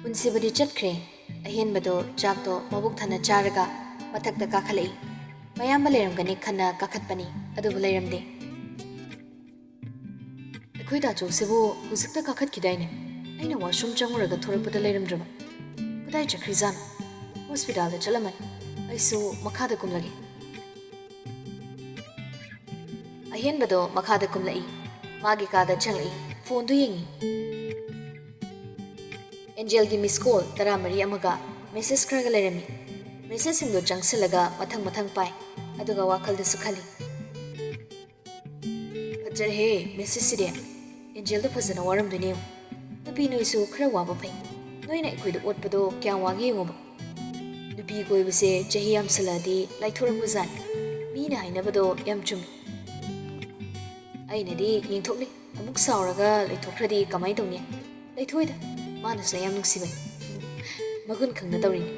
Punsibadi chatre, ahenbado jakto mabuk thana charaga, mathakta kakhalai. Mayamba lerumgani khana kakhatpani, adubu leramde. Akhoi dacho sebo huzikta kakhatkidaine. Aina washroom changuraga thorakpada leramdraba. Kadai chakrizana. Hospital da chalamani. Aisu makhada kumlagi. Ahenbado makhada kumlai. Magi kada changlai. Phone du yengi. Angel gi miss call tara mari amaga message kharaga lerami. Message singdo changsilaga mathang pai. Aduga wakal da sukhali. Fajar he message sidi. Angel da fazana waram duniyo. Nupi no isu khara waba pai. Noina ikhoida otpado kya wagi ngoba. Nupi koi base chahi yam saladi laithoram buzan. Mina hainabado yam chumi. Aina di yingthokli amuk sauraga laithokhradi kamai tawni. Laithoida mana sa yam nuksibai. Magun khangna tawrini.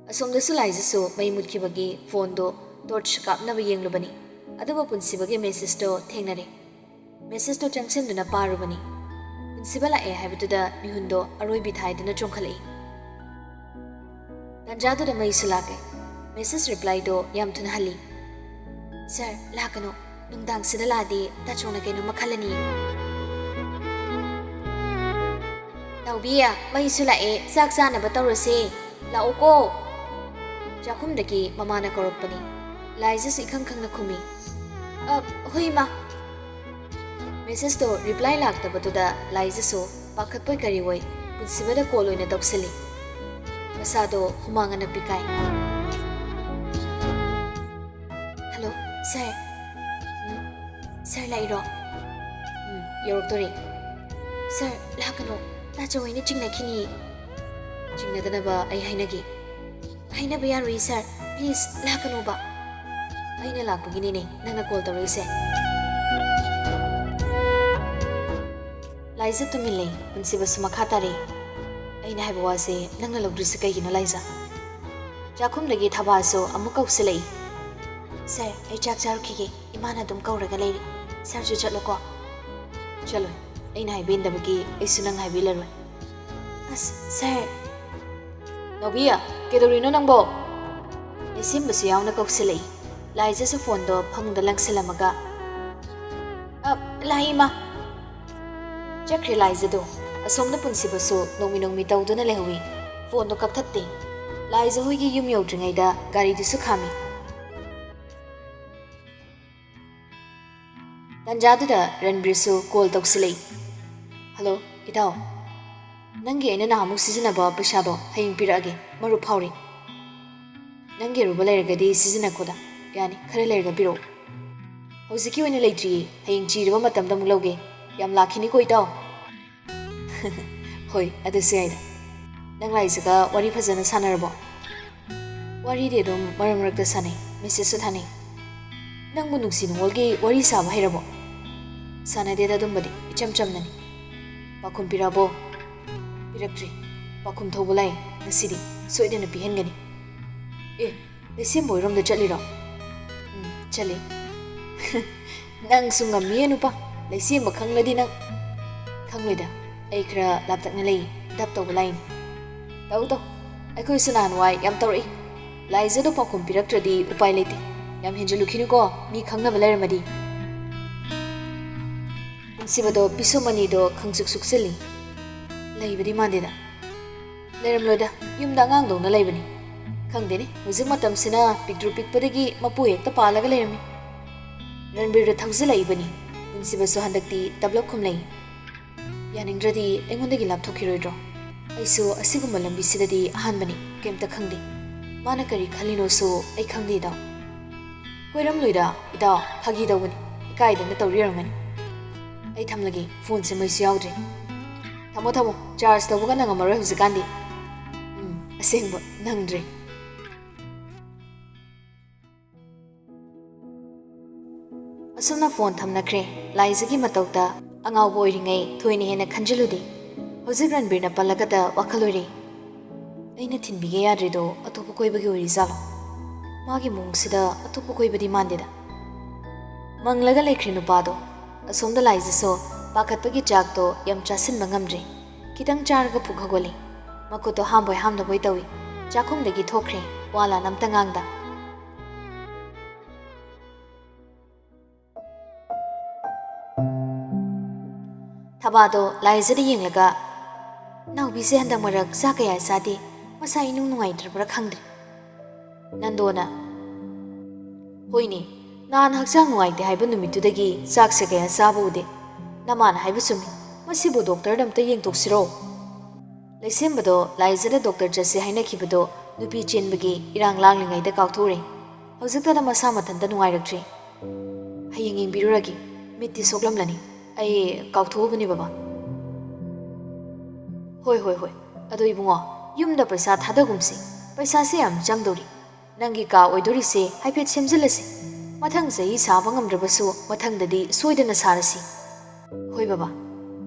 Asomdasu laizasu mai mutkibagi phone do torch kapnaba yenglubani. Aduba punsibagi message do thengnare. Message do changsenduna parubani. Punsibala e haibatuda mihundo aroibi thaiduna chongkhalai. Tanjadu da mai sulake. Message reply do yam thuna hali. Sir, lakano nungdang sida ladi tachona kaino makhalani. Taubiya mai sulae sak sanaba tawrase. Laoko. Jakum daki mamana korokpani. Laizasu ikhang khangna khumi. Hui ma. Message to reply laktabatuda laizasu pakhatpoi kariwoi punsibada call oina tawsali. Masado humanga pikai. Hello, sir. Sir lairo. Yoroktori. Sir, lakano. Tachawaini chingna kini. Chingna danaba ay hainagi. Haina ba yaroi sir, please lakano ba? Aina lakpagini ne, nana call tawai se. Laiza tumilay, punsiba sumakhatare. Aina haiba wase, nangna lagdrisa kaygino Laiza. Jakum lagi thabaso amukaw silay. Sir, ay chak charukige, imana dum kawraga layri. Sir jo chatlo ko. Chalo, aina haibin dabagi, ay sunang haibilarwa. Sir. Nabiya, kedorino nangbo. Isim basu yaw na kausilay. Laiza sa fondo pangda lang sila maga. Lahima. Jakri Laiza do. Asom na punsi baso nong mitaw do na lehawi. Fondo kaktate. Laiza huigi yumyaw dringay da gari do su kami. Tanjado da Ranbir su call tawsilay. Hello, itaw. Nangi ay nahamok sisinaba pasyado haying pirage maru pauri. Nangi rubalayagadi sisinakoda. Yani karalayga biro. Hoziki wani laytri haying chiriba matamda mulawge. Yam lakini ko itaw. Hoy, adasi ayda. Nang Laizaga wari fazana sanarabo. Wari de dum maramrakta sanay. Message su thanay. Nang bunung sinungolgi wari saba hayrabo. Sana deda dumbadi icham nani. Pakum pirabo. Pirakri, pakum thobulay, nasidi, soide na pihen gani. Lesim boy rom da chaliro. Chali. Nang sungam mienu pa, lesim makhang ladi nang. Khanglida, ay kra laptak na lay, dap thobulay. Tau, ay ko sunahan way, yam tawri. Laiza do pakum pirakra di upay lete. Yam henjalukinu ko, mi khang na balay ramadi. Sibado piso mani do khang suksuk sili. Laibadi mandida. Leramloda, yumda ngang dong na laibani. Khangdeni, hujik matam sina picture pikpadagi mapu hekta palaga lerami. Ranbir da thawzi laibani. Punsiba so handakti tablok khumlai. Yaningdradi engondagi lapthokiroidro. Aiso asigumba lambi sidadi ahanbani kemta khangdi. Mana kari khalino so ai khangdi daw. Koiramloida ida phagi dawani. Kaida na tawrirangani. Ai thamlagi phone se mai siyawdre. Tamo, charge tawag ka na nga maroy huzikandi. Asingbo, nangdre. Asum na phone tham nakre, Laizagi matawda, angaw boy ringay, thuy ni hena khanjaludi. Huzik Ranbir na palagada wakaluri. ꯑꯩꯅ ꯊꯤꯟꯕꯤꯒꯦ ꯌꯥꯗ꯭ꯔꯤꯗꯣ ꯑꯇꯣꯞꯄ ꯀꯣꯏꯕꯒꯤ ꯑꯣꯏꯔꯤꯖꯥꯠꯂꯣ? ꯃꯥꯒꯤ ꯃꯑꯣꯡꯁꯤꯗ ꯑꯇꯣꯞꯄ ꯀꯣꯏꯕꯗꯤ ꯃꯥꯟꯗꯦꯗ꯫ ꯃꯪꯂꯒ ꯂꯩꯈ꯭ꯔꯦ ꯅꯨꯄꯥꯗꯣ꯫ ꯑꯁꯣꯝꯗ ꯂꯥꯏꯖꯁꯨ ꯄꯥꯈꯠꯄꯒꯤ ꯆꯥꯛꯇꯣ ꯌꯥꯝ ꯆꯥꯁꯤꯟꯕ ꯉꯝꯗ꯭ꯔꯤ꯫ ꯈꯤꯇꯪ ꯆꯥꯔꯒ ꯄꯨꯛ ꯍꯧꯒꯠꯂꯤ꯫ ꯃꯈꯨꯠꯇꯣ ꯍꯥꯝꯕꯣꯏ ꯍꯥꯝꯗꯕꯣꯏ ꯇꯧꯏ꯫ ꯆꯥꯛꯈꯨꯝꯗꯒꯤ ꯊꯣꯛꯈ꯭ꯔꯦ ꯋꯥ ꯂꯥꯟ ꯑꯝꯇ ꯉꯥꯡꯗ꯫ ꯊꯕꯥꯗꯣ ꯂꯥꯏꯖꯗ ꯌꯦꯡꯂꯒ ꯅꯥꯎꯕꯤꯁꯦ ꯍꯟꯗꯛ ꯃꯔꯛ ꯆꯥꯛ ꯀꯌꯥ ꯆꯥꯗꯦ, ꯃꯁꯥ ꯏꯅꯨꯡ ꯅꯨꯡꯉꯥꯏꯇ꯭ꯔꯕ꯭ꯔꯥ ꯈꯪꯗ꯭ꯔꯦ꯫ ꯅꯟꯗꯣꯅ ꯍꯣꯏꯅꯦ, ꯅꯍꯥꯟ ꯍꯛꯆꯥꯡ ꯅꯨꯡꯉꯥꯏꯇꯦ ꯍꯥꯏꯕ ꯅꯨꯃꯤꯠꯇꯨꯗꯒꯤ ꯆꯥꯛꯁꯦ ꯀꯌꯥ ꯆꯥꯕ ꯎꯗꯦ꯫ ꯅꯃꯥꯅ ꯍꯥꯏꯕ ꯆꯨꯝꯃꯤ, ꯃꯁꯤꯕꯨ ꯗꯣꯛꯇꯔꯗ ꯑꯝꯇ ꯌꯦꯡꯊꯣꯛꯁꯤꯔꯣ? ꯂꯩꯁꯦꯝꯕꯗꯣ ꯂꯥꯏꯖꯗ ꯗꯣꯛꯇꯔ ꯆꯠꯁꯦ ꯍꯥꯏꯅꯈꯤꯕꯗꯣ ꯅꯨꯄꯤ ꯆꯦꯟꯕꯒꯤ ꯏꯔꯥꯡ ꯂꯥꯡꯂꯤꯉꯩꯗ ꯀꯥꯎꯊꯣꯛꯎꯔꯦ꯫ ꯍꯧꯖꯤꯛꯇꯗ ꯃꯁꯥ ꯃꯊꯟꯇ ꯅꯨꯡꯉꯥꯏꯔꯛꯇ꯭ꯔꯤ꯫ ꯍꯌꯦꯡ ꯌꯦꯡꯕꯤꯔꯨꯔꯒꯦ, ꯃꯤꯠꯇꯤ ꯁꯣꯛꯂꯝꯂꯅꯤ꯫ ꯑꯩ ꯀꯥꯎꯊꯣꯛꯎꯕꯅꯤ ꯕꯕꯥ꯫ ꯍꯣꯏ ꯍꯣꯏ ꯍꯣꯏ, ꯑꯗꯣ ꯏꯕꯨꯡꯉꯣ, ꯌꯨꯝꯗ ꯄꯩꯁꯥ ꯊꯥꯗꯒꯨꯝꯁꯤ꯫ ꯄꯩꯁꯥꯁꯦ ꯌꯥꯝ ꯆꯪꯗꯧꯔꯤ꯫ ꯅꯪꯒꯤ ꯀꯥ ꯑꯣꯏꯗꯣꯔꯤꯁꯦ ꯍꯥꯏꯐꯦꯠ ꯁꯦꯝꯖꯤꯜꯂꯁꯤ꯫ ꯃꯊꯪ ꯆꯍꯤ ꯁꯥꯕ ꯉꯝꯗ꯭ꯔꯕꯁꯨ ꯃꯊꯪꯗꯗꯤ ꯁꯣꯏꯗꯅ ꯁꯥꯔꯁꯤ꯫ ꯍꯣꯏ ꯕꯕꯥ꯫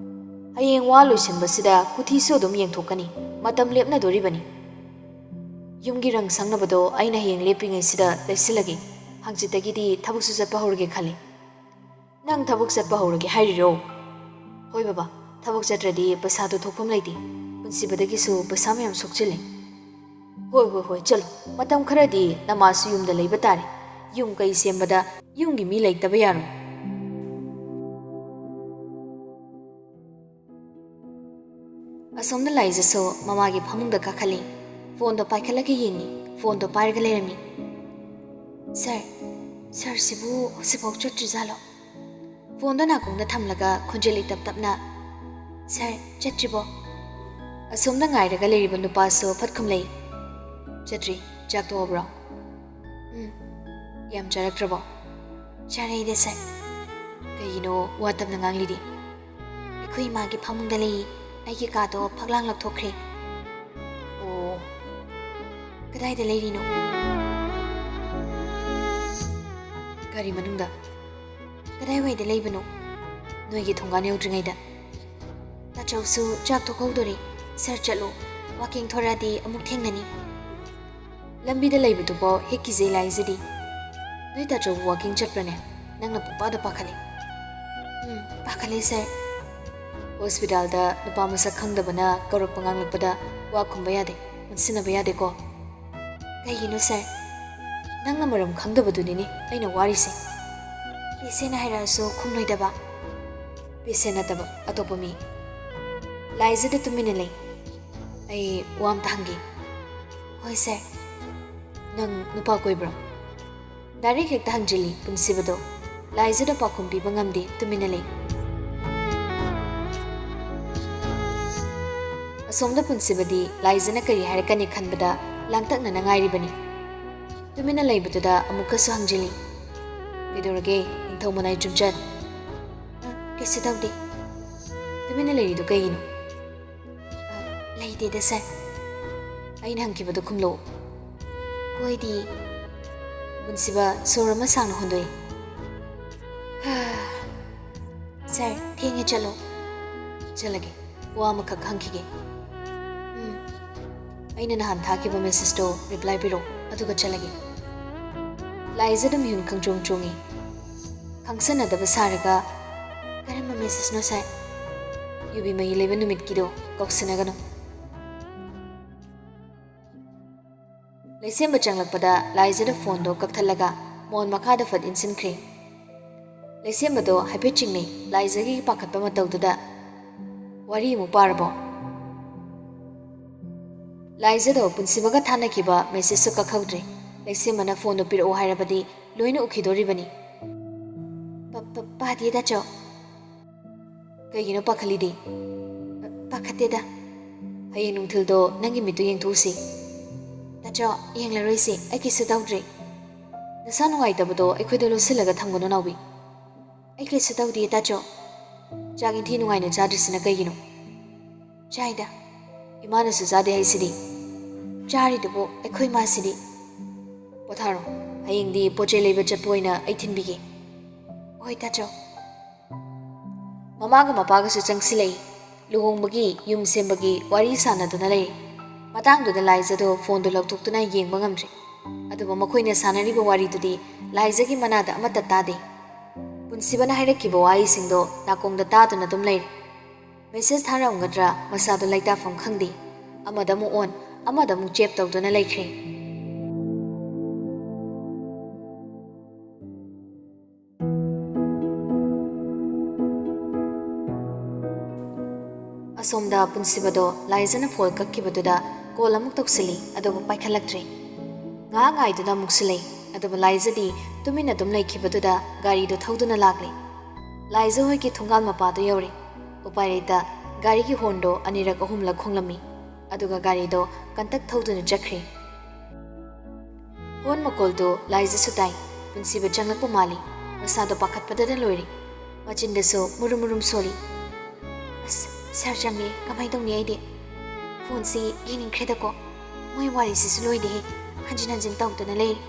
ꯍꯌꯦꯡ ꯋꯥ ꯂꯣꯏꯁꯤꯟꯕꯁꯤꯗ ꯀꯨꯊꯤꯁꯨ ꯑꯗꯨꯝ ꯌꯦꯡꯊꯣꯛꯀꯅꯤ꯫ ꯃꯇꯝ ꯂꯦꯞꯅꯗꯣꯔꯤꯕꯅꯤ꯫ ꯌꯨꯝꯒꯤ ꯔꯪ ꯁꯪꯅꯕꯗꯣ ꯑꯩꯅ ꯍꯌꯦꯡ ꯂꯦꯞꯄꯤꯉꯩꯁꯤꯗ ꯂꯩꯁꯤꯜꯂꯒꯦ꯫ ꯍꯪꯆꯤꯠꯇꯒꯤꯗꯤ ꯊꯕꯛꯁꯨ ꯆꯠꯄ ꯍꯧꯔꯒꯦ ꯈꯜꯂꯤ꯫ ꯅꯪ ꯊꯕꯛ ꯆꯠꯄ ꯍꯧꯔꯒꯦ ꯍꯥꯏꯔꯤꯔꯣ? ꯍꯣꯏ ꯕꯕꯥ, ꯊꯕꯛ ꯆꯠꯇ꯭ꯔꯗꯤ ꯄꯩꯁꯥꯗꯣ ꯊꯣꯛꯐꯝ ꯂꯩꯇꯦ꯫ ꯄꯨꯟꯁꯤꯕꯗꯒꯤꯁꯨ ꯄꯩꯁꯥ ꯃꯌꯥꯝ ꯁꯣꯛꯆꯤꯜꯂꯦ꯫ ꯍꯣꯏ ꯍꯣꯏ ꯍꯣꯏ, ꯆꯠꯂꯣ꯫ ꯃꯇꯝ ꯈꯔꯗꯤ ꯅꯃꯥꯁꯨ ꯌꯨꯝꯗ ꯂꯩꯕ ꯇꯥꯔꯦ꯫ ꯌꯨꯝ ꯀꯩ ꯁꯦꯝꯕꯗ ꯌꯨꯝꯒꯤ ꯃꯤ ꯂꯩꯇꯕ ꯌꯥꯔꯣꯏ꯫ ꯑꯁꯣꯝꯗ ꯂꯥꯏꯖꯁꯨ ꯃꯃꯥꯒꯤ ꯐꯃꯨꯡꯗ ꯀꯥꯈꯠꯂꯤ꯫ ꯐꯣꯟꯗꯣ ꯄꯥꯏꯈꯠꯂꯒ ꯌꯦꯡꯉꯤ꯫ ꯐꯣꯟꯗꯣ ꯄꯥꯏꯔꯒ ꯂꯩꯔꯝꯃꯤ꯫ ꯁꯥꯔꯁꯤꯕꯨ ꯍꯧꯖꯤꯛꯐꯥꯎ ꯆꯠꯇ꯭ꯔꯤꯖꯥꯠꯂꯣ? ꯐꯣꯟꯗꯣ ꯅꯥꯀꯣꯡꯗ ꯊꯝꯂꯒ ꯈꯣꯟꯖꯦꯜ ꯇꯞ ꯇꯞꯅ, ꯁꯥꯔ ꯆꯠꯇ꯭ꯔꯤꯕꯣ? ꯑꯁꯣꯝꯗ ꯉꯥꯏꯔꯒ ꯂꯩꯔꯤꯕ ꯅꯨꯄꯥꯁꯨ ꯐꯠ ꯈꯨꯝꯂꯛꯏ꯫ ꯆꯠꯇ꯭ꯔꯤ꯫ ꯆꯥꯛ ꯇꯣꯛꯑꯕ꯭ꯔꯣ? ꯌꯥꯝ ꯆꯥꯔꯛꯇ꯭ꯔꯕꯣ? ꯆꯥꯔꯛꯏꯗ ꯁꯥꯔ꯫ ꯀꯩꯒꯤꯅꯣ ꯋꯥ ꯇꯞꯅ ꯉꯥꯡꯂꯤꯗꯤ? ꯑꯩꯈꯣꯏ ꯏꯃꯥꯒꯤ ꯐꯃꯨꯡꯗ ꯂꯩꯌꯦ꯫ ꯑꯩꯒꯤ ꯀꯥꯗꯣ ꯐꯛꯂꯥꯡ ꯂꯧꯊꯣꯛꯈ꯭ꯔꯦ꯫ ꯑꯣ, ꯀꯗꯥꯏꯗ ꯂꯩꯔꯤꯅꯣ? ꯒꯥꯔꯤ ꯃꯅꯨꯡꯗ꯫ ꯀꯗꯥꯏꯋꯥꯏꯗ ꯂꯩꯕꯅꯣ? ꯅꯣꯏꯒꯤ ꯊꯣꯡꯒꯥꯟ ꯌꯧꯗ꯭ꯔꯤꯉꯩꯗ꯫ ꯇꯥꯆꯧꯁꯨ ꯆꯥꯛ ꯇꯣꯛꯍꯧꯗꯣꯔꯦ꯫ ꯁꯥꯔ ꯆꯠꯂꯣ, ꯋꯥꯀꯤꯡ ꯊꯣꯔꯛꯑꯗꯤ ꯑꯃꯨꯛ ꯊꯦꯡꯅꯅꯤ꯫ ꯂꯝꯕꯤꯗ ꯂꯩꯕꯗꯨꯐꯥꯎ ꯍꯦꯛ ꯀꯤꯖꯩ ꯂꯥꯏꯖꯗꯤ꯫ ꯅꯣꯏ ꯇꯥꯆꯧꯕꯨ ꯋꯥꯀꯤꯡ ꯆꯠꯄ꯭ꯔꯅꯦ? ꯅꯪꯅ ꯄꯨꯡꯄꯥꯗ ꯄꯥꯈꯠꯂꯤ꯫ ꯄꯥꯈꯠꯂꯦ ꯁꯥꯔ꯫ ꯍꯣꯁꯄꯤꯇꯥꯜꯗ ꯅꯨꯄꯥ ꯃꯁꯛ ꯈꯪꯗꯕꯅ ꯀꯧꯔꯛꯄ ꯉꯥꯡꯂꯛꯄꯗ ꯋꯥ ꯈꯨꯝꯕ ꯌꯥꯗꯦ, ꯑꯣꯟꯁꯤꯟꯅꯕ ꯌꯥꯗꯦꯀꯣ? ꯀꯩꯒꯤꯅꯣ ꯁꯥꯔ? ꯅꯪꯅ ꯃꯔꯝ ꯈꯪꯗꯕꯗꯨꯅꯤꯅꯦ ꯑꯩꯅ ꯋꯥꯔꯤꯁꯦ꯫ ꯄꯦꯁꯦꯟꯅ ꯍꯥꯏꯔꯛꯑꯁꯨ ꯈꯨꯝꯂꯣꯏꯗꯕ? ꯄꯦꯁꯦꯟ ꯅꯠꯇꯕ ꯑꯇꯣꯞꯄ ꯃꯤ꯫ ꯂꯥꯏꯖꯗ ꯇꯨꯃꯤꯟꯅ ꯂꯩ꯫ ꯑꯩ ꯋꯥ ꯑꯝꯇ ꯍꯪꯒꯦ꯫ ꯍꯣꯏ ꯁꯥꯔ꯫ ꯅꯪ ꯅꯨꯄꯥ ꯀꯣꯏꯕ꯭ꯔꯣ? ꯗꯥꯏꯔꯦꯛ ꯍꯦꯛꯇ ꯍꯪꯖꯤꯜꯂꯤ ꯄꯨꯟꯁꯤꯕꯗꯣ꯫ ꯂꯥꯏꯖꯗ ꯄꯥꯎꯈꯨꯝ ꯄꯤꯕ ꯉꯝꯗꯦ, ꯇꯨꯃꯤꯟꯅ ꯂꯩ꯫ ꯑꯁꯣꯝꯗ ꯄꯨꯟꯁꯤꯕꯗꯤ ꯂꯥꯏꯖꯅ ꯀꯔꯤ ꯍꯥꯏꯔꯛꯀꯅꯤ ꯈꯟꯕꯗ ꯂꯥꯡꯇꯛꯅꯅ ꯉꯥꯏꯔꯤꯕꯅꯤ꯫ ꯇꯨꯃꯤꯟꯅ ꯂꯩꯕꯗꯨꯗ ꯑꯃꯨꯛꯀꯁꯨ ꯍꯪꯖꯤꯜꯂꯤ꯫ ꯀꯩꯗꯧꯔꯒꯦ ꯅꯤꯡꯊꯧ ꯃꯅꯥꯏ ꯆꯨꯝꯆꯠ? ꯀꯩꯁꯨ ꯇꯧꯗꯦ꯫ ꯇꯨꯃꯤꯟꯅ ꯂꯩꯔꯤꯗꯨ ꯀꯩꯒꯤꯅꯣ? ꯂꯩꯇꯦꯗ ꯁꯥꯔ꯫ ꯑꯩꯅ ꯍꯪꯈꯤꯕꯗꯣ ꯈꯨꯝꯂꯛꯎ꯫ ꯀꯣꯏꯗꯤ꯫ ꯄꯨꯟꯁꯤꯕ ꯁꯣꯔ ꯑꯃ ꯁꯥꯡꯅ ꯍꯣꯟꯗꯣꯛꯏ꯫ ꯁꯥꯔ, ꯊꯦꯡꯉꯦ ꯆꯠꯂꯣ꯫ ꯆꯠꯂꯒꯦ, ꯋꯥ ꯑꯃꯈꯛ ꯍꯪꯈꯤꯒꯦ꯫ ꯑꯩꯅ ꯅꯍꯥꯟ ꯊꯥꯈꯤꯕ ꯃꯦꯁꯦꯖꯇꯣ ꯔꯤꯄ꯭ꯂꯥꯏ ꯄꯤꯔꯛꯑꯣ, ꯑꯗꯨꯒ ꯆꯠꯂꯒꯦ꯫ ꯂꯥꯏꯖꯗ ꯃꯤꯍꯨꯟ ꯈꯪꯆꯣꯡ ꯆꯣꯡꯉꯤ꯫ ꯈꯪꯁꯟꯅꯗꯕ ꯁꯥꯔꯒ, ꯀꯔꯝꯕ ꯃꯦꯁꯦꯖꯅꯣ ꯁꯥꯔ? ꯌꯨꯕꯤ ꯃꯍꯤ ꯂꯩꯕ ꯅꯨꯃꯤꯠꯀꯤꯗꯣ, ꯀꯧꯁꯤꯟꯅꯒꯅꯨ꯫ ꯂꯩꯁꯦꯝꯕ ꯆꯪꯂꯛꯄꯗ ꯂꯥꯏꯖꯗ ꯐꯣꯟꯗꯣ ꯀꯛꯊꯠꯂꯒ ꯃꯣꯟ ꯃꯈꯥꯗ ꯐꯠ ꯏꯟꯁꯤꯟꯈ꯭ꯔꯦ꯫ ꯂꯩꯁꯦꯝꯕꯗꯣ ꯍꯥꯏꯐꯦꯠ ꯆꯤꯡꯅꯩ ꯂꯥꯏꯖꯒꯤ ꯄꯥꯈꯠꯄ ꯃꯇꯧꯗꯨꯗ꯫ ꯋꯥꯔꯤ ꯑꯃꯨꯛ ꯄꯥꯔꯕꯣ? ꯂꯥꯏꯖꯗꯣ ꯄꯨꯟꯁꯤꯕꯒ ꯊꯥꯅꯈꯤꯕ ꯃꯦꯁꯦꯖꯁꯨ ꯀꯛꯍꯧꯗ꯭ꯔꯦ꯫ ꯂꯩꯁꯦꯝꯕꯅ ꯐꯣꯟꯗꯣ ꯄꯤꯔꯛꯑꯣ ꯍꯥꯏꯔꯕꯗꯤ ꯂꯣꯏꯅ ꯎꯈꯤꯗꯣꯔꯤꯕꯅꯤ꯫ ꯄꯥꯗꯦ ꯇꯥꯆꯧ꯫ ꯀꯩꯒꯤꯅꯣ ꯄꯥꯈꯠꯂꯤꯗꯤ? ꯄꯥꯈꯠꯇꯦꯗ꯫ ꯍꯌꯦꯡ ꯅꯨꯡꯊꯤꯜꯗꯣ ꯅꯪꯒꯤ ꯃꯤꯠꯇꯨ ꯌꯦꯡꯊꯣꯛꯎꯁꯤ꯫ ꯇꯥꯆꯧ, ꯌꯦꯡꯂꯔꯣꯏꯁꯤ, ꯑꯩ ꯀꯩꯁꯨ ꯇꯧꯗ꯭ꯔꯤ꯫ ꯅꯁꯥ ꯅꯨꯡꯉꯥꯏꯇꯕꯗꯣ ꯑꯩꯈꯣꯏꯗ ꯂꯣꯠꯁꯤꯜꯂꯒ ꯊꯝꯒꯅꯨ ꯅꯥꯎꯕꯤ꯫ ꯑꯩ ꯀꯩꯁꯨ ꯇꯧꯗꯦ ꯇꯥꯆꯧ꯫ ꯆꯥꯛ ꯏꯟꯊꯤ ꯅꯨꯡꯉꯥꯏꯅ ꯆꯥꯗ꯭ꯔꯤꯁꯤꯅ ꯀꯩꯒꯤꯅꯣ? ꯆꯥꯏꯗ꯫ ꯏꯃꯥꯅꯁꯨ ꯆꯥꯗꯦ ꯍꯥꯏꯁꯤꯗꯤ? ꯆꯥꯔꯤꯗꯨꯕꯨ ꯑꯩꯈꯣꯏ ꯃꯥꯁꯤꯗꯤ꯫ ꯄꯣꯊꯥꯔꯣ, ꯍꯌꯦꯡꯗꯤ ꯄꯣꯠꯆꯩ ꯂꯩꯕ ꯆꯠꯄ ꯑꯣꯏꯅ ꯑꯩ ꯊꯤꯟꯕꯤꯒꯦ꯫ ꯍꯣꯏ ꯇꯥꯆꯧ꯫ ꯃꯃꯥꯒ ꯃꯄꯥꯒꯁꯨ ꯆꯪꯁꯤꯜꯂꯛꯏ꯫ ꯂꯨꯍꯣꯡꯕꯒꯤ ꯌꯨꯝ ꯁꯦꯝꯕꯒꯤ ꯋꯥꯔꯤ ꯁꯥꯟꯅꯗꯨꯅ ꯂꯩꯔꯤ꯫ ꯃꯇꯥꯡꯗꯨꯗ ꯂꯥꯏꯖꯗꯣ ꯐꯣꯟꯗꯣ ꯂꯧꯊꯣꯛꯇꯨꯅ ꯌꯦꯡꯕ ꯉꯝꯗ꯭ꯔꯦ ꯑꯗꯨꯕꯨ ꯃꯈꯣꯏꯅ ꯁꯥꯟꯅꯔꯤꯕ ꯋꯥꯔꯤꯗꯨꯗꯤ ꯂꯥꯏꯖꯒꯤ ꯃꯅꯥꯗ ꯑꯃꯠꯇ ꯇꯥꯗꯦ ꯄꯨꯟꯁꯤꯕꯅ ꯍꯥꯏꯔꯛꯈꯤꯕ ꯋꯥꯍꯩꯁꯤꯡꯗꯣ ꯅꯥꯀꯣꯡꯗ ꯇꯥꯗꯨꯅ ꯑꯗꯨꯝ ꯂꯩꯔꯦ ꯃꯦꯁꯦꯖ ꯊꯥꯔꯝꯒꯗ꯭ꯔꯥ ꯃꯁꯥꯗꯣ ꯂꯩꯇꯥꯐꯝ ꯈꯪꯗꯦ ꯑꯃꯗ ꯑꯃꯨꯛ ꯑꯣꯟ ꯑꯃꯗ ꯑꯃꯨꯛ ꯆꯦꯞ ꯇꯧꯗꯨꯅ ꯂꯩꯈ꯭ꯔꯦ ꯑꯁꯣꯝꯗ ꯄꯨꯟꯁꯤꯕꯗꯣ ꯂꯥꯏꯖꯅ ꯐꯣꯟ ꯀꯛꯈꯤꯕꯗꯨꯗ ꯀꯣꯜ ꯑꯃꯨꯛ ꯇꯧꯁꯤꯜꯂꯤ ꯑꯗꯨꯕꯨ ꯄꯥꯏꯈꯠꯂꯛꯇ꯭ꯔꯦ ꯉꯥꯏꯍꯥꯛ ꯉꯥꯏꯗꯨꯅ ꯑꯃꯨꯛꯁꯨ ꯂꯩ ꯑꯗꯨꯕꯨ ꯂꯥꯏꯖꯗꯤ ꯇꯨꯃꯤꯟꯅ ꯑꯗꯨꯝ ꯂꯩꯈꯤꯕꯗꯨꯗ ꯒꯥꯔꯤꯗꯣ ꯊꯧꯗꯨꯅ ꯂꯥꯛꯂꯦ ꯂꯥꯏꯖ ꯍꯣꯏꯒꯤ ꯊꯣꯡꯒꯥꯜ ꯃꯄꯥꯗꯣ ꯌꯧꯔꯦ ꯎꯄꯥꯏ ꯂꯩꯇ ꯒꯥꯔꯤꯒꯤ ꯍꯣꯔꯟꯗꯣ ꯑꯅꯤꯔꯛ ꯑꯍꯨꯝꯂꯛ ꯈꯣꯡꯂꯝꯃꯤ ꯑꯗꯨꯒ ꯒꯥꯔꯤꯗꯣ ꯀꯟꯇꯛ ꯊꯧꯗꯨꯅ ꯆꯠꯈ꯭ꯔꯦ ꯍꯣꯔꯟ ꯃꯈꯣꯜꯗꯣ ꯂꯥꯏꯖꯁꯨ ꯇꯥꯏ ꯄꯨꯟꯁꯤꯕ ꯆꯪꯂꯛꯄ ꯃꯥꯜꯂꯤ ꯃꯁꯥꯗꯣ ꯄꯥꯈꯠꯄꯗꯅ ꯂꯣꯏꯔꯦ ꯃꯆꯤꯟꯗꯁꯨ ꯃꯨꯔꯨꯝ ꯃꯨꯔꯨꯝ ꯁꯣꯜꯂꯤ ꯑꯁ ꯁꯥꯔ ꯆꯪꯉꯦ ꯀꯃꯥꯏꯅ ꯇꯧꯅꯤ ꯑꯩꯗꯤ ꯐꯣꯟꯁꯤ ꯌꯦꯡꯅꯤꯡꯈ꯭ꯔꯦꯗꯀꯣ ꯃꯣꯏ ꯋꯥꯔꯤꯁꯤꯁꯨ ꯂꯣꯏꯗꯦꯍꯦ ꯍꯟꯖꯤꯟ ꯍꯟꯖꯤꯟ ꯇꯧꯗꯨꯅ ꯂꯩꯔꯤ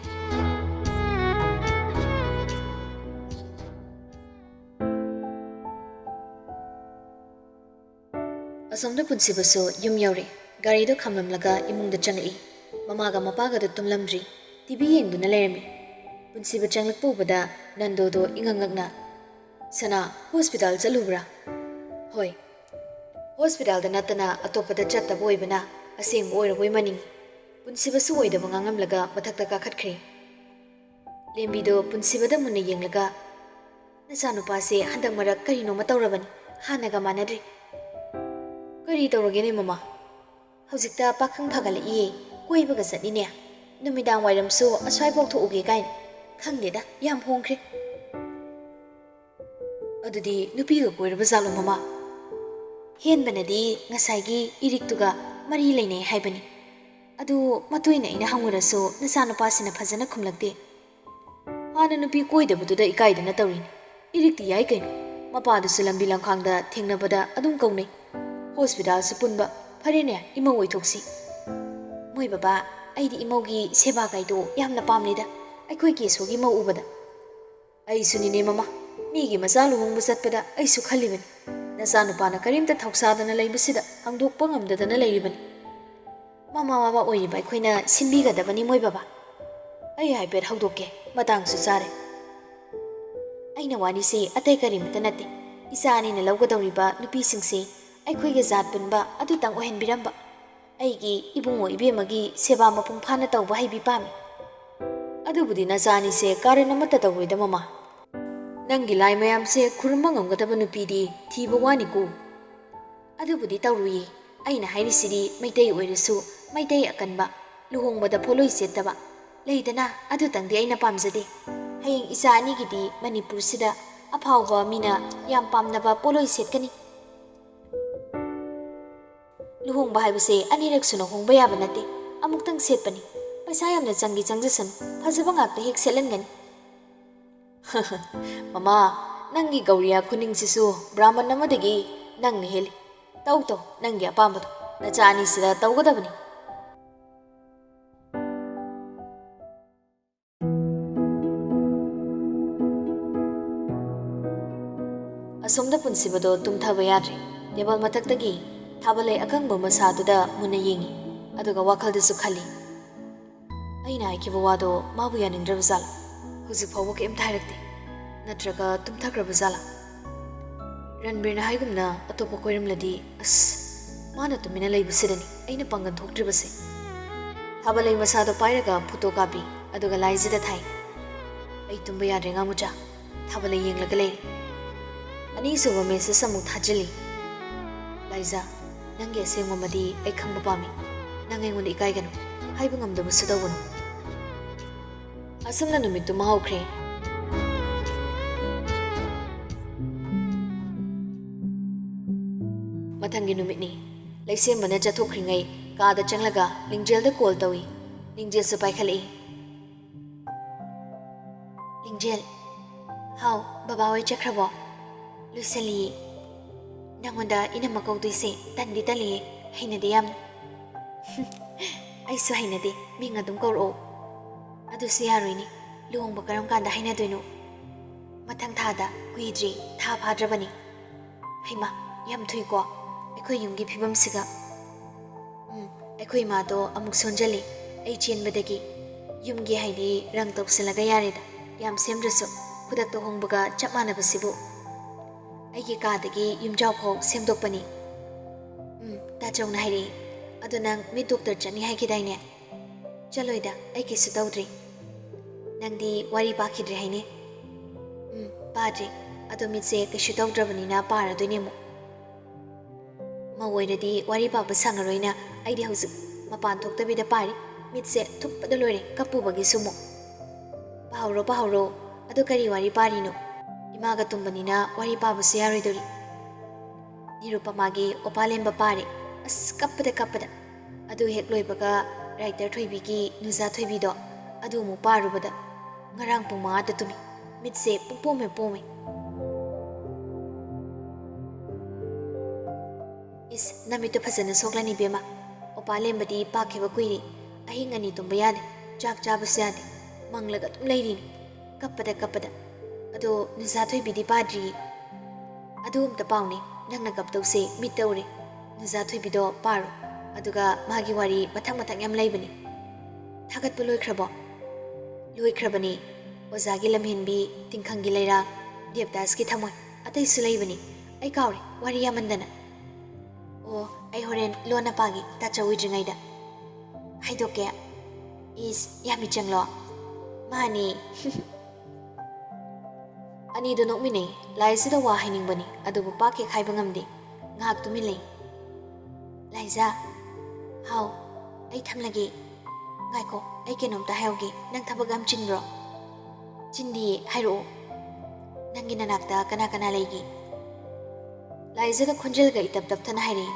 ꯑꯁꯣꯝꯗ ꯄꯨꯟꯁꯤꯕꯁꯨ ꯌꯨꯝ ꯌꯧꯔꯦ ꯒꯥꯔꯤꯗꯣ ꯈꯥꯝꯂꯝꯂꯒ ꯏꯃꯨꯡꯗ ꯆꯪꯂꯛꯏ ꯃꯃꯥꯒ ꯃꯄꯥꯒꯗꯣ ꯇꯨꯝꯂꯝꯗ꯭ꯔꯤ ꯇꯤꯚꯤ ꯌꯦꯡꯗꯨꯅ ꯂꯩꯔꯝꯃꯤ ꯄꯨꯟꯁꯤꯕ ꯆꯪꯂꯛꯄ ꯎꯕꯗ ꯅꯟꯗꯣꯗꯣ ꯏꯉꯛꯉꯛꯅ ꯁꯅꯥ ꯍꯣꯁꯄꯤꯇꯥꯜ ꯆꯠꯂꯨꯕ꯭ꯔꯥ ꯍꯣꯏ ꯍꯣꯁꯄꯤꯇꯥꯜꯗ ꯅꯠꯇꯅ ꯑꯇꯣꯞꯄꯗ ꯆꯠꯇꯕ ꯑꯣꯏꯕꯅ ꯑꯁꯦꯡꯕ ꯑꯣꯏꯔꯕꯣꯏ ꯃꯅꯤꯡ ꯄꯨꯟꯁꯤꯕꯁꯨ ꯑꯣꯏꯗꯕ ꯉꯥꯡꯉꯝꯂꯒ ꯃꯊꯛꯇ ꯀꯥꯈꯠꯈ꯭ꯔꯦ ꯂꯦꯝꯕꯤꯗꯣ ꯄꯨꯟꯁꯤꯕꯗ ꯃꯨꯟꯅ ꯌꯦꯡꯂꯒ ꯅꯆꯥꯅꯨꯄꯥꯁꯦ ꯍꯟꯗꯛ ꯃꯔꯛ ꯀꯔꯤꯅꯣꯃ ꯇꯧꯔꯕꯅꯤ ꯍꯥꯟꯅꯒ ꯃꯥꯟꯅꯗ꯭ꯔꯤ ꯀꯔꯤ ꯇꯧꯔꯒꯦꯅꯦ ꯃꯃꯥ ꯍꯧꯖꯤꯛꯇ ꯄꯥꯈꯪ ꯐꯒꯠꯂꯛꯏꯌꯦ ꯀꯣꯏꯕꯒ ꯆꯠꯅꯤꯅꯦ ꯅꯨꯃꯤꯗꯥꯡ ꯋꯥꯏꯔꯝꯁꯨ ꯑꯁ꯭ꯋꯥꯏꯐꯥꯎ ꯊꯣꯛꯎꯒꯦ ꯀꯥꯏꯅ ꯈꯪꯗꯦꯗ ꯌꯥꯝ ꯍꯣꯡꯈ꯭ꯔꯦ ꯑꯗꯨꯗꯤ ꯅꯨꯄꯤꯒ ꯀꯣꯏꯔꯕ ꯖꯥꯠꯂꯣ ꯃꯃꯥ ꯍꯦꯟꯕꯅꯗꯤ ꯉꯁꯥꯏꯒꯤ ꯏꯔꯤꯛꯇꯨꯒ ꯃꯔꯤ ꯂꯩꯅꯩ ꯍꯥꯏꯕꯅꯤ ꯑꯗꯨ ꯃꯇꯣꯏꯅ ꯑꯩꯅ ꯍꯪꯉꯨꯔꯁꯨ ꯅꯆꯥꯅꯨꯄꯥꯁꯤꯅ ꯐꯖꯅ ꯈꯨꯝꯂꯛꯇꯦ ꯍꯥꯟꯅ ꯅꯨꯄꯤ ꯀꯣꯏꯗꯕꯗꯨꯗ ꯏꯀꯥꯏꯗꯅ ꯇꯧꯔꯤꯅꯤ ꯏꯔꯤꯛꯇꯤ ꯌꯥꯏ ꯀꯩꯅꯣ ꯃꯄꯥꯗꯨꯁꯨ ꯂꯝꯕꯤ ꯂꯝꯈꯥꯡꯗ ꯊꯦꯡꯅꯕꯗ ꯑꯗꯨꯝ ꯀꯧꯅꯩ ꯍꯣꯁꯄꯤꯇꯥꯜꯁꯨ ꯄꯨꯟꯕ ꯐꯔꯦꯅꯦ ꯏꯃꯧ ꯑꯣꯏꯊꯣꯛꯁꯤ ꯃꯣꯏ ꯕꯕꯥ ꯑꯩꯗꯤ ꯏꯃꯧꯒꯤ ꯁꯦꯕꯥ ꯀꯥꯏꯗꯣ ꯌꯥꯝꯅ ꯄꯥꯝꯂꯤꯗ ꯑꯩꯈꯣꯏ ꯀꯦꯁꯣꯒꯤ ꯃꯧ ꯎꯕꯗ ꯑꯩꯁꯨꯅꯤꯅꯦ ꯃꯃꯥ ꯃꯤꯒꯤ ꯃꯆꯥ ꯂꯨꯍꯣꯡꯕ ꯆꯠꯄꯗ ꯑꯩꯁꯨ ꯈꯜꯂꯤꯕꯅꯤ ꯅꯆꯥꯅꯨꯄꯥꯅ ꯀꯔꯤꯝꯇ ꯊꯧꯁꯥꯗꯅ ꯂꯩꯕꯁꯤꯗ ꯍꯪꯗꯣꯛꯄ ꯉꯝꯗꯗꯅ ꯂꯩꯔꯤꯕꯅꯤ ꯃꯃꯥ ꯃꯄꯥ ꯑꯣꯏꯔꯤꯕ ꯑꯩꯈꯣꯏꯅ ꯁꯤꯟꯕꯤꯒꯗꯕꯅꯤ ꯃꯣꯏ ꯕꯕꯥ ꯑꯩ ꯍꯥꯏꯐꯦꯠ ꯍꯧꯗꯣꯛꯀꯦ ꯃꯇꯥꯡꯁꯨ ꯆꯥꯔꯦ ꯑꯩꯅ ꯋꯥꯔꯤꯁꯤ ꯑꯇꯩ ꯀꯔꯤꯃꯇ ꯅꯠꯇꯦ ꯏꯆꯥ ꯑꯅꯤꯅ ꯂꯧꯒꯗꯧꯔꯤꯕ ꯅꯨꯄꯤꯁꯤꯡꯁꯤ ꯑꯩꯈꯣꯏꯒ ꯖꯥꯠ ꯄꯨꯟꯕ ꯑꯗꯨꯇꯪ ꯑꯣꯏꯍꯟꯕꯤꯔꯝꯕ ꯑꯩꯒꯤ ꯏꯕꯨꯡꯉꯣ ꯏꯕꯦꯝꯃꯒꯤ ꯁꯦꯕꯥ ꯃꯄꯨꯡ ꯐꯥꯅ ꯇꯧꯕ ꯍꯩꯕꯤ ꯄꯥꯝꯃꯤ ꯑꯗꯨꯕꯨꯗꯤ ꯅꯆꯥ ꯑꯅꯤꯁꯦ ꯀꯥꯔꯟ ꯑꯃꯠꯇ ꯇꯧꯔꯣꯏꯗ ꯃꯃꯥ ꯅꯪꯒꯤ ꯂꯥꯏ ꯃꯌꯥꯝꯁꯦ ꯈꯨꯔꯨꯝꯕ ꯉꯝꯒꯗꯕ ꯅꯨꯄꯤꯗꯤ ꯊꯤꯕ ꯋꯥꯅꯤꯀꯣ ꯑꯗꯨꯕꯨꯗꯤ ꯇꯧꯔꯨꯏꯌꯦ ꯑꯩꯅ ꯍꯥꯏꯔꯤꯁꯤꯗꯤ ꯃꯩꯇꯩ ꯑꯣꯏꯔꯁꯨ ꯃꯩꯇꯩ ꯑꯀꯟꯕ ꯂꯨꯍꯣꯡꯕꯗ ꯄꯣꯠꯂꯣꯏ ꯁꯦꯠꯇꯕ ꯂꯩꯗꯅ ꯑꯗꯨꯇꯪꯗꯤ ꯑꯩꯅ ꯄꯥꯝꯖꯗꯦ ꯍꯌꯦꯡ ꯏꯆꯥ ꯑꯅꯤꯒꯤꯗꯤ ꯃꯅꯤꯄꯨꯔꯁꯤꯗ ꯑꯐꯥꯎꯕ ꯃꯤꯅ ꯌꯥꯝ ꯄꯥꯝꯅꯕ ꯄꯣꯠꯂꯣꯏ ꯁꯦꯠꯀꯅꯤ ꯂꯨꯍꯣꯡꯕ ꯍꯥꯏꯕꯁꯦ ꯑꯅꯤꯔꯛ ꯁꯨꯅ ꯍꯣꯡꯕ ꯌꯥꯕ ꯅꯠꯇꯦ ꯑꯃꯨꯛꯇꯪ ꯁꯦꯠꯄꯅꯤ ꯄꯩꯁꯥ ꯌꯥꯝꯅ ꯆꯪꯖꯁꯅꯨ ꯐꯖꯕ ꯉꯥꯛꯇ ꯍꯦꯛ ꯁꯦꯠꯍꯟꯒꯅꯤ ꯃꯃꯥ ꯅꯪꯒꯤ ꯒꯧꯔꯤꯌꯥ ꯈꯨꯅꯤꯡꯁꯤꯁꯨ ꯕ꯭ꯔꯥꯍꯃꯟ ꯑꯃꯗꯒꯤ ꯅꯪꯅ ꯍꯦꯜꯂꯤ ꯇꯧ ꯅꯪꯒꯤ ꯑꯄꯥꯝꯕꯗꯣ ꯅꯆꯥ ꯑꯅꯤꯁꯤꯗ ꯇꯧꯒꯗꯕꯅꯤ ꯑꯁꯣꯝꯗ ꯄꯨꯟꯁꯤꯕꯗꯣ ꯇꯨꯝꯊꯕ ꯌꯥꯗ꯭ꯔꯦ ꯇꯦꯕꯜ ꯃꯊꯛꯇꯒꯤ ꯊꯥꯕꯜꯂꯩ ꯑꯀꯪꯕ ꯃꯁꯥꯗꯨꯗ ꯃꯨꯟꯅ ꯌꯦꯡꯉꯤ ꯑꯗꯨꯒ ꯋꯥꯈꯜꯗꯁꯨ ꯈꯜꯂꯤ ꯑꯩꯅ ꯍꯥꯏꯈꯤꯕ ꯋꯥꯗꯣ ꯃꯥꯕꯨ ꯌꯥꯅꯤꯡꯗ꯭ꯔꯕ ꯖꯥꯠꯂꯥ ꯍꯧꯖꯤꯛ ꯐꯥꯎꯕ ꯀꯩꯝꯇ ꯍꯥꯏꯔꯛꯇꯦ ꯅꯠꯇ꯭ꯔꯒ ꯇꯨꯝꯊꯈ꯭ꯔꯕ ꯖꯥꯠꯂꯥ ꯔꯟꯕꯤꯔꯅ ꯍꯥꯏꯒꯨꯝꯅ ꯑꯇꯣꯞꯄ ꯀꯣꯏꯔꯝꯂꯗꯤ ꯑꯁ ꯃꯥꯅ ꯇꯨꯃꯤꯟꯅ ꯂꯩꯕꯁꯤꯗꯅꯤ ꯑꯩꯅ ꯄꯥꯡꯒꯟ ꯊꯣꯛꯇ꯭ꯔꯤꯕꯁꯦ ꯊꯥꯕꯜꯂꯩ ꯃꯁꯥꯗꯣ ꯄꯥꯏꯔꯒ ꯐꯣꯇꯣ ꯀꯥꯞꯄꯤ ꯑꯗꯨꯒ ꯂꯥꯏꯖꯗ ꯊꯥꯏ ꯑꯩ ꯇꯨꯝꯕ ꯌꯥꯗ꯭ꯔꯦ ꯉꯥꯃꯨꯆꯥ ꯊꯥꯕꯜꯂꯩ ꯌꯦꯡꯂꯒ ꯂꯩꯔꯤ ꯑꯅꯤꯁꯨꯕ ꯃꯦꯁꯦꯖ ꯑꯃꯨꯛ ꯊꯥꯖꯤꯜꯂꯤ ꯂꯥꯏꯖꯥ ꯅꯪꯒꯤ ꯑꯁꯦꯡꯕꯃꯗꯤ ꯑꯩ ꯈꯪꯕ ꯄꯥꯝꯃꯤ ꯅꯪ ꯑꯩꯉꯣꯟꯗ ꯏꯀꯥꯏꯒꯅꯨ ꯍꯥꯏꯕ ꯉꯝꯗꯕꯁꯨ ꯇꯧꯒꯅꯨ ꯑꯁꯨꯝꯅ ꯅꯨꯃꯤꯠꯇꯨꯃ ꯍꯧꯈ꯭ꯔꯦ ꯃꯊꯪꯒꯤ ꯅꯨꯃꯤꯠꯅꯤ ꯂꯩꯁꯦꯝꯕꯅ ꯆꯠꯊꯣꯛꯈ꯭ꯔꯤꯉꯩ ꯀꯥꯗ ꯆꯪꯂꯒ ꯂꯤꯡꯖꯦꯜꯗ ꯀꯣꯜ ꯇꯧꯏ ꯂꯤꯡꯖꯦꯜꯁꯨ ꯄꯥꯏꯈꯠꯂꯛꯏ ꯂꯤꯡꯖꯦꯜ ꯍꯥꯎ ꯕꯕꯥ ꯍꯣꯏ ꯆꯠꯈ꯭ꯔꯕꯣ ꯂꯣꯏꯁꯜꯂꯤꯌꯦ ꯅꯪꯉꯣꯟꯗ ꯏꯅꯝꯃ ꯀꯧꯗꯣꯏꯁꯦ ꯇꯟꯗꯤ ꯇꯜꯂꯤꯌꯦ ꯍꯩꯅꯗꯦ ꯌꯥꯝꯅ ꯑꯩꯁꯨ ꯍꯩꯅꯗꯦ ꯃꯤꯡ ꯑꯗꯨꯝ ꯀꯧꯔꯛꯑꯣ ꯑꯗꯨꯁꯨ ꯌꯥꯔꯣꯏꯅꯦ ꯂꯨꯍꯣꯡꯕ ꯀꯔꯝ ꯀꯥꯟꯗ ꯍꯥꯏꯅꯗꯣꯏꯅꯣ ꯃꯊꯪ ꯊꯥꯗ ꯀꯨꯏꯗ꯭ꯔꯤ ꯊꯥ ꯐꯥꯗ꯭ꯔꯕꯅꯤ ꯍꯩꯃꯥ ꯌꯥꯝ ꯊꯨꯏꯀꯣ ꯑꯩꯈꯣꯏ ꯌꯨꯝꯒꯤ ꯐꯤꯕꯝꯁꯤꯒ ꯑꯩꯈꯣꯏ ꯏꯃꯥꯗꯣ ꯑꯃꯨꯛ ꯁꯣꯟꯖꯜꯂꯤ ꯑꯩ ꯆꯦꯟꯕꯗꯒꯤ ꯌꯨꯝꯒꯤ ꯍꯥꯏꯗꯤ ꯔꯪ ꯇꯧꯁꯤꯜꯂꯒ ꯌꯥꯔꯦꯗ ꯌꯥꯝ ꯁꯦꯝꯗ꯭ꯔꯁꯨ ꯈꯨꯗꯛꯇ ꯍꯣꯡꯕꯒ ꯆꯞ ꯃꯥꯟꯅꯕꯁꯤꯕꯨ ꯑꯩꯒꯤ ꯀꯥꯗꯒꯤ ꯌꯨꯝꯖꯥꯎ ꯐꯥꯎ ꯁꯦꯝꯗꯣꯛꯄꯅꯤ ꯇꯥꯆꯧꯅ ꯍꯥꯏꯔꯛꯏ ꯑꯗꯣ ꯅꯪ ꯃꯤꯠ ꯗꯣꯛꯇꯔ ꯆꯠꯅꯤ ꯍꯥꯏꯈꯤꯗꯥꯏꯅꯦ ꯆꯠꯂꯣꯏꯗ ꯑꯩ ꯀꯩꯁꯨ ꯇꯧꯗ꯭ꯔꯤ ꯅꯪꯗꯤ ꯋꯥꯔꯤ ꯄꯥꯈꯤꯗ꯭ꯔꯦ ꯍꯥꯏꯅꯦ ꯄꯥꯗ꯭ꯔꯤ ꯑꯗꯣ ꯃꯤꯠꯁꯦ ꯀꯩꯁꯨ ꯇꯧꯗ꯭ꯔꯕꯅꯤꯅ ꯄꯥꯔꯗꯣꯏꯅꯦ ꯑꯃꯨꯛ ꯃꯧ ꯑꯣꯏꯔꯗꯤ ꯋꯥꯔꯤ ꯄꯥꯕ ꯁꯪꯉꯔꯣꯏꯅ ꯑꯩꯗꯤ ꯍꯧꯖꯤꯛ ꯃꯄꯥꯟ ꯊꯣꯛꯇꯕꯤꯗ ꯄꯥꯔꯤ ꯃꯤꯠꯁꯦ ꯊꯨꯞꯄꯗ ꯂꯣꯏꯔꯦ ꯀꯞꯄꯨꯕꯒꯤꯁꯨ ꯑꯃꯨꯛ ꯄꯥꯍꯧꯔꯣ ꯑꯗꯣ ꯀꯔꯤ ꯋꯥꯔꯤ ꯄꯥꯔꯤꯅꯣ ꯏꯃꯥꯒ ꯇꯨꯝꯕꯅꯤꯅ ꯋꯥꯔꯤ ꯄꯥꯕꯁꯨ ꯌꯥꯔꯣꯏꯗꯣꯔꯤ ꯅꯤꯔꯨꯄꯃꯥꯒꯤ ꯑꯣꯄꯥꯂꯦꯝꯕ ꯄꯥꯔꯦ ꯑꯁ ꯀꯞꯄꯗ ꯑꯗꯨ ꯍꯦꯛ ꯂꯣꯏꯕꯒ ꯔꯥꯏꯇꯔ ꯊꯣꯏꯕꯤꯒꯤ ꯅꯨꯖꯥ ꯊꯣꯏꯕꯤꯗꯣ ꯑꯗꯨ ꯑꯃꯨꯛ ꯄꯥꯔꯨꯕꯗ ꯉꯔꯥꯡ ꯄꯨꯡ 5ꯗ ꯇꯨꯝꯃꯤ ꯃꯤꯠꯁꯦ ꯄꯣꯝꯃꯦ ꯏꯁ ꯅꯃꯤꯠꯇꯨ ꯐꯖꯅ ꯁꯣꯛꯂꯅꯤ ꯕꯦꯝꯃ ꯑꯣꯄꯥꯂꯦꯝꯕꯗꯤ ꯄꯥꯛꯈꯤꯕ ꯀꯨꯏꯔꯦ ꯑꯍꯤꯡ 2 ꯇꯨꯝꯕ ꯌꯥꯗꯦ ꯆꯥꯛ ꯆꯥꯕꯁꯨ ꯌꯥꯗꯦ ꯃꯪꯂꯒ ꯑꯗꯨꯝ ꯂꯩꯔꯤꯅꯤ ꯀꯞꯄꯗ ꯑꯗꯣ ꯅꯨꯖꯥ ꯊꯣꯏꯕꯤꯗꯤ ꯄꯥꯗ꯭ꯔꯤ ꯑꯗꯨ ꯑꯝꯇ ꯄꯥꯎꯅꯦ ꯅꯪꯅ ꯀꯞꯇꯧꯁꯦ ꯃꯤꯠ ꯇꯧꯔꯦ ꯅꯨꯖꯥ ꯊꯣꯏꯕꯤꯗꯣ ꯄꯥꯔꯣ ꯑꯗꯨꯒ ꯃꯥꯒꯤ ꯋꯥꯔꯤ ꯃꯊꯪ ꯌꯥꯝ ꯂꯩꯕꯅꯤ ꯊꯥꯒꯠꯄ ꯂꯣꯏꯈ꯭ꯔꯕꯣ ꯂꯣꯏꯈ꯭ꯔꯕꯅꯤ ꯑꯣꯖꯥꯒꯤ ꯂꯝꯍꯦꯟꯕꯤ ꯇꯤꯡꯈꯪꯒꯤ ꯂꯩꯔꯥꯛ ꯗꯦꯕꯗꯥꯁꯀꯤ ꯊꯃꯣꯏ ꯑꯇꯩꯁꯨ ꯂꯩꯕꯅꯤ ꯑꯩ ꯀꯥꯎꯔꯦ ꯋꯥꯔꯤ ꯌꯥꯝꯃꯟꯗꯅ ꯑꯣ ꯑꯩ ꯍꯣꯔꯦꯟ ꯂꯣꯟꯅ ꯄꯥꯒꯤ ꯇꯥꯆꯧ ꯎꯗ꯭ꯔꯤꯉꯩꯗ ꯍꯥꯏꯗꯣꯛꯀꯦ ꯏꯁ ꯌꯥꯝ ꯃꯤꯆꯪꯂꯣ ꯃꯥꯅꯤ ꯑꯅꯤꯗꯣ ꯅꯣꯛꯃꯤꯟꯅꯩ ꯂꯥꯏꯖꯗ ꯋꯥ ꯍꯥꯏꯅꯤꯡꯕꯅꯤ ꯑꯗꯨꯕꯨ ꯄꯥꯛ ꯍꯦꯛ ꯍꯥꯏꯕ ꯉꯝꯗꯦ ꯉꯥꯏꯍꯥꯛ ꯇꯨꯃꯤꯟ ꯂꯩ ꯂꯥꯏꯖꯥ ꯍꯥꯎ ꯑꯩ ꯊꯝꯂꯒꯦ ꯉꯥꯏꯈꯣ ꯑꯩ ꯀꯩꯅꯣꯝꯇ ꯍꯥꯏꯍꯧꯒꯦ ꯅꯪ ꯊꯕꯛ ꯌꯥꯝ ꯆꯤꯟꯕ꯭ꯔꯣ ꯆꯤꯟꯗꯤꯌꯦ ꯍꯥꯏꯔꯛꯑꯣ ꯅꯪꯒꯤ ꯅꯅꯥꯛꯇ ꯀꯅꯥ ꯂꯩꯒꯦ ꯂꯥꯏꯖꯗ ꯈꯣꯟꯖꯦꯜꯒ ꯏꯇꯞ ꯇꯞꯊꯅ ꯍꯥꯏꯔꯛꯏ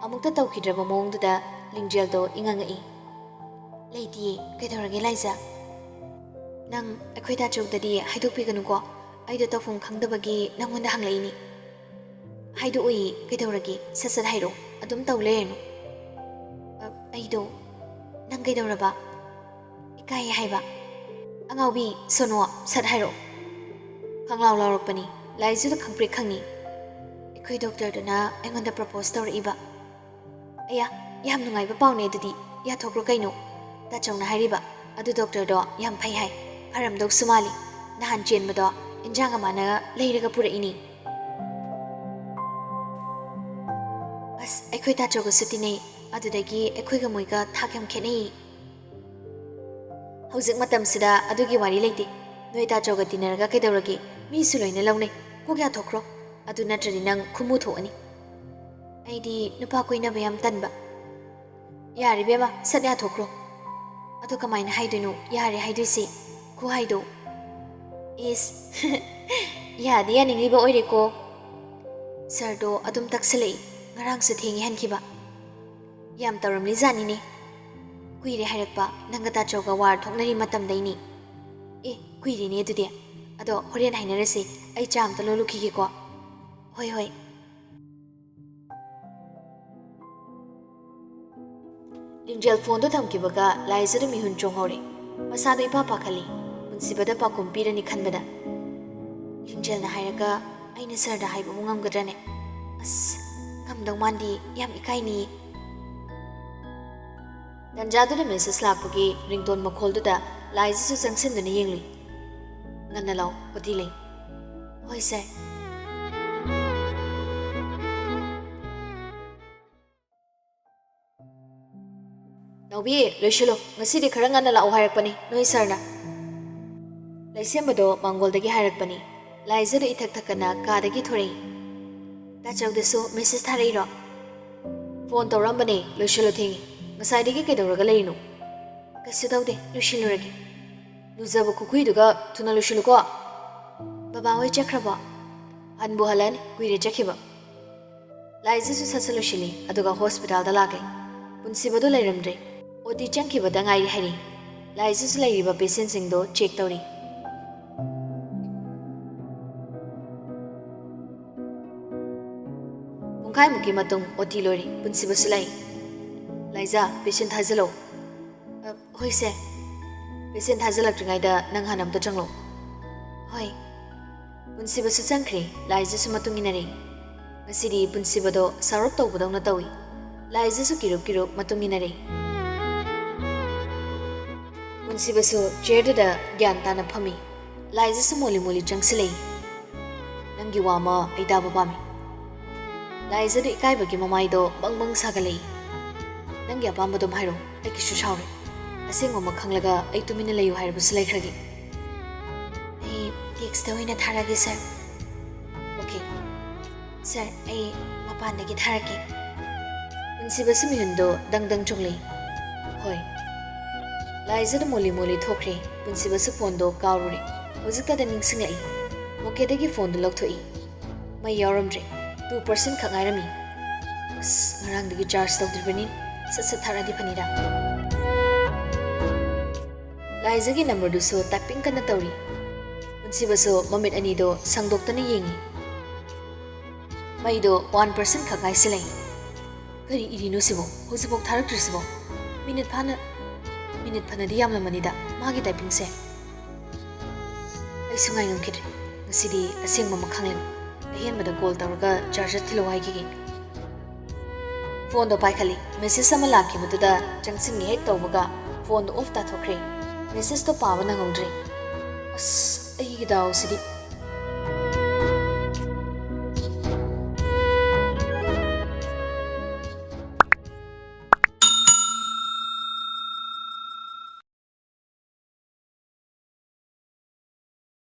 ꯑꯃꯨꯛꯇ ꯇꯧꯈꯤꯗ꯭ꯔꯕ ꯃꯑꯣꯡꯗꯨꯗ ꯂꯤꯡꯖꯦꯜꯗꯣ ꯏꯉꯛꯉꯛꯏ ꯂꯩꯇꯤꯌꯦ ꯀꯩꯗꯧꯔꯒꯦ ꯂꯥꯏꯖꯥ ꯅꯪ ꯑꯩꯈꯣꯏ ꯇꯥꯆꯧꯗꯗꯤ ꯍꯥꯏꯗꯣꯛꯄꯤꯒꯅꯨꯀꯣ ꯑꯩꯗꯣ ꯇꯧꯐꯝ ꯈꯪꯗꯕꯒꯤ ꯅꯪꯉꯣꯟꯗ ꯍꯪꯂꯛꯏꯅꯤ ꯍꯥꯏꯗꯣꯛꯑꯣꯏ ꯀꯩꯗꯧꯔꯒꯦ ꯁꯠ ꯍꯥꯏꯔꯛꯑꯣ ꯑꯗꯨꯝ ꯇꯧ ꯂꯩꯔꯅꯨ ꯑꯩꯗꯣ ꯅꯪ ꯀꯩꯗꯧꯔꯕ ꯏꯀꯥꯏꯌꯦ ꯍꯥꯏꯕ ꯑꯉꯥꯎꯕꯤ ꯁꯣꯅꯣ ꯁꯠ ꯍꯥꯏꯔꯛꯑꯣ ꯈꯪꯂꯥꯎ ꯂꯥꯎꯔꯛꯄꯅꯤ ꯂꯥꯏꯖꯨꯗ ꯈꯪꯄ꯭ꯔꯦꯛ ꯈꯪꯉꯤ ꯑꯩꯈꯣꯏ ꯗꯣꯛꯇꯔꯗꯨꯅ ꯑꯩꯉꯣꯟꯗ ꯄ꯭ꯔꯄꯣꯁ ꯇꯧꯔꯛꯏꯕ ꯑꯌꯥ ꯌꯥꯝ ꯅꯨꯡꯉꯥꯏꯕ ꯄꯥꯎꯅꯦ ꯑꯗꯨꯗꯤ ꯌꯥꯊꯣꯛꯈ꯭ꯔꯣ ꯀꯩꯅꯣ ꯇꯥꯆꯧꯅ ꯍꯥꯏꯔꯤꯕ ꯑꯗꯨ ꯗꯣꯛꯇꯔꯗꯣ ꯌꯥꯝ ꯐꯩ ꯍꯥꯏ ꯐꯔꯝꯗꯧꯁꯨ ꯃꯥꯜꯂꯤ ꯅꯍꯥꯟ ꯆꯦꯟꯕꯗꯣ ꯏꯟꯖꯥꯡ ꯑꯃꯅ ꯂꯩꯔꯒ ꯄꯨꯔꯛꯏꯅꯤ ꯑꯁ ꯑꯩꯈꯣꯏ ꯇꯥꯆꯧꯒꯁꯨ ꯇꯤꯟꯅꯩ ꯑꯗꯨꯗꯒꯤ ꯑꯩꯈꯣꯏꯒ ꯃꯣꯏꯒ ꯊꯥꯛ ꯌꯥꯝ ꯈꯦꯠꯅꯩ ꯍꯧꯖꯤꯛ ꯃꯇꯝꯁꯤꯗ ꯑꯗꯨꯒꯤ ꯋꯥꯔꯤ ꯂꯩꯇꯦ ꯅꯣꯏ ꯇꯥꯆꯧꯒ ꯇꯤꯟꯅꯔꯒ ꯀꯩꯗꯧꯔꯒꯦ ꯃꯤꯁꯨ ꯂꯣꯏꯅ ꯂꯧꯅꯩ ꯀꯣꯛ ꯌꯥꯊꯣꯛꯈ꯭ꯔꯣ ꯑꯗꯨ ꯅꯠꯇ꯭ꯔꯗꯤ ꯅꯪ ꯈꯨꯃꯨ ꯊꯣꯛꯑꯅꯤ ꯑꯩꯗꯤ ꯅꯨꯄꯥ ꯀꯣꯏꯅꯕ ꯌꯥꯝ ꯇꯟꯕ ꯌꯥꯔꯦ ꯕꯦꯝꯃ ꯁꯠ ꯌꯥꯊꯣꯛꯈ꯭ꯔꯣ ꯑꯗꯨ ꯀꯃꯥꯏꯅ ꯍꯥꯏꯗꯣꯏꯅꯣ ꯌꯥꯔꯦ ꯍꯥꯏꯗꯣꯏꯁꯤ ꯈꯨꯍꯥꯏꯗꯣ ꯏꯁ ꯌꯥꯗꯤ ꯌꯥꯅꯤꯡꯂꯤꯕ ꯑꯣꯏꯔꯦꯀꯣ ꯁꯔꯗꯣ ꯑꯗꯨꯝ ꯇꯛꯁꯤꯜꯂꯛꯏ ꯉꯔꯥꯡꯁꯨ ꯊꯦꯡꯉꯦ ꯍꯟꯈꯤꯕ ꯌꯥꯝ ꯇꯧꯔꯝꯂꯤ ꯖꯥꯠꯅꯤꯅꯦ ꯀꯨꯏꯔꯦ ꯍꯥꯏꯔꯛꯄ ꯅꯪꯒ ꯇꯥꯆꯧꯒ ꯋꯥꯔ ꯊꯣꯛꯅꯔꯤ ꯃꯇꯝꯗꯩꯅꯤ ꯀꯨꯏꯔꯦꯅꯦ ꯑꯗꯨꯗꯤ ꯑꯗꯣ ꯍꯣꯔꯦꯟ ꯍꯥꯏꯅꯔꯁꯤ ꯑꯩ ꯆꯥ ꯑꯝꯇ ꯂꯣꯜꯂꯨꯈꯤꯒꯦꯀꯣ ꯍꯣꯏ ꯂꯤꯡꯖꯦꯜ ꯐꯣꯟꯗꯣ ꯊꯝꯈꯤꯕꯒ ꯂꯥꯏꯖꯗ ꯃꯤꯍꯨꯟ ꯆꯣꯡꯍꯧꯔꯦ ꯃꯁꯥꯗꯣ ꯏꯄꯥ ꯄꯥꯈꯠꯂꯤ ꯄꯨꯟꯁꯤꯕꯗ ꯄꯥꯎꯈꯨꯝ ꯄꯤꯔꯅꯤ ꯈꯟꯕꯗ ꯂꯤꯡꯖꯦꯜꯅ ꯍꯥꯏꯔꯒ ꯑꯩꯅ ꯁꯔꯗ ꯍꯥꯏꯕꯕꯨ ꯉꯝꯒꯗ꯭ꯔꯅꯦ ꯑꯁ ꯉꯝꯗꯧ ꯃꯥꯟꯗꯤ ꯌꯥꯝ ꯏꯀꯥꯏꯅꯤꯌꯦ ꯇꯟꯖꯥꯗꯨꯅ ꯃꯦꯁꯦꯖ ꯂꯥꯛꯄꯒꯤ ꯔꯤꯡꯇꯣꯟ ꯃꯈꯣꯜꯗꯨꯗ ꯂꯥꯏꯖꯁꯨ ꯆꯪꯁꯤꯟꯗꯨꯅ ꯌꯦꯡꯂꯨꯏ ꯉꯟꯅ ꯂꯥꯎ ꯑꯣꯇꯤ ꯂꯩ ꯍꯣꯏ ꯁꯔ ꯅꯥꯎꯕꯤ ꯂꯣꯏꯁꯤꯜꯂꯣ ꯉꯁꯤꯗꯤ ꯈꯔ ꯉꯟꯅ ꯂꯥꯛꯑꯣ ꯍꯥꯏꯔꯛꯄꯅꯤ ꯅꯣꯏ ꯁꯔꯅ ꯂꯩꯁꯦꯝꯕꯗꯣ ꯃꯥꯡꯒꯣꯜꯗꯒꯤ ꯍꯥꯏꯔꯛꯄꯅꯤ ꯂꯥꯏꯖꯗ ꯏꯊꯛ ꯊꯛꯀꯅ ꯀꯥꯗꯒꯤ ꯊꯣꯔꯛꯏ ꯇꯥꯆꯧꯗꯁꯨ ꯃꯦꯁꯦꯖ ꯊꯥꯔꯛꯏꯔꯣ ꯐꯣꯟ ꯇꯧꯔꯝꯕꯅꯦ ꯂꯣꯏꯁꯤꯜꯂꯣ ꯊꯦꯡꯉꯤ ꯉꯁꯥꯏꯗꯒꯤ ꯀꯩꯗꯧꯔꯒ ꯂꯩꯔꯤꯅꯣ ꯀꯩꯁꯨ ꯇꯧꯗꯦ ꯂꯣꯏꯁꯤꯜꯂꯨꯔꯒꯦ ꯂꯨꯖꯕ ꯈꯨꯈꯨꯏꯗꯨꯒ ꯊꯨꯅ ꯂꯣꯏꯁꯤꯜꯂꯨꯀꯣ ꯕꯕꯥ ꯍꯣꯏ ꯆꯠꯈ꯭ꯔꯕꯣ ꯍꯟꯕꯨ ꯍꯜꯂꯛꯑꯅꯤ ꯀꯨꯏꯔꯦ ꯆꯠꯈꯤꯕ ꯂꯥꯏꯖꯁꯨ ꯁꯠ ꯂꯣꯏꯁꯤꯜꯂꯤ ꯑꯗꯨꯒ ꯍꯣꯁꯄꯤꯇꯥꯜꯗ ꯂꯥꯛꯂꯦ ꯄꯨꯟꯁꯤꯕꯗꯣ ꯂꯩꯔꯝꯗ꯭ꯔꯦ ꯑꯣꯇꯤ ꯆꯪꯈꯤꯕꯗ ꯉꯥꯏꯔꯤ ꯍꯥꯏꯔꯤ ꯂꯥꯏꯖꯁꯨ ꯂꯩꯔꯤꯕ ꯄꯦꯁꯦꯟꯁꯤꯡꯗꯣ ꯆꯦꯛ ꯇꯧꯔꯤ ꯄꯨꯡꯈꯥꯏꯃꯨꯛꯀꯤ ꯃꯇꯨꯡ ꯑꯣꯇꯤ ꯂꯣꯏꯔꯤ ꯄꯨꯟꯁꯤꯕꯁꯨ ꯂꯥꯛꯏ ꯂꯥꯏꯖꯥ ꯄꯦꯁꯦꯟ ꯊꯥꯖꯤꯜꯂꯛꯎ ꯍꯣꯏ ꯁꯦ ꯄꯦꯁꯦꯟ ꯊꯥꯖꯤꯜꯂꯛꯇ꯭ꯔꯤꯉꯩꯗ ꯅꯪ ꯍꯥꯟꯅ ꯑꯝꯇ ꯆꯪꯂꯛꯎ ꯍꯣꯏ ꯄꯨꯟꯁꯤꯕꯁꯨ ꯆꯪꯈ꯭ꯔꯦ ꯂꯥꯏꯖꯁꯨ ꯃꯇꯨꯡ ꯏꯟꯅꯔꯦ ꯉꯁꯤꯗꯤ ꯄꯨꯟꯁꯤꯕꯗꯣ ꯁꯥꯎꯔꯞ ꯇꯧꯕꯗꯧꯅ ꯇꯧꯏ Laizatu kiruk matung inare. Munsibasu chair gyan tana phami. Laizasu moli changsilei. Nangi wama aida babami. Laizadu ikaibagi mamaido bang sagalei. Nangi apambado bhairo ai kishu shaure. Asengwa makhanglaga ai tumina leyu hairbus laikhragi. Ai text oina tharagi sir. Okay. Sir, ai mapandagi tharaki. Munsibasu mihundo dang chunglei. Hoi. Laizadu moli thokre. Munsibasu fondo kaurure. Hojikta ningsinglai. Mokedagi fondo lokthoi. Mai yauramdre. 2% khak ngairami. As ngarangdagi charge tawdribani sat tharadi phanida. Laizagi number duso typing kana tawri. Munsibaso mamit anido sangdoktana yengi. Maido 1% khak ngaisilai. Kari irino sibo hojibok tharaktrisibo. Minute phanadi yamla manida magi typing se. Ai sungai ngamkidri. Ngasidi asengma makhanglen. Ahenbada call tawraga charger thilo haigigi. Phone do paikhali message sama lakhi maduda changsingi hek tawbaga phone off ta thokre. Message to pawa nangongdri. As ai gi daw sidi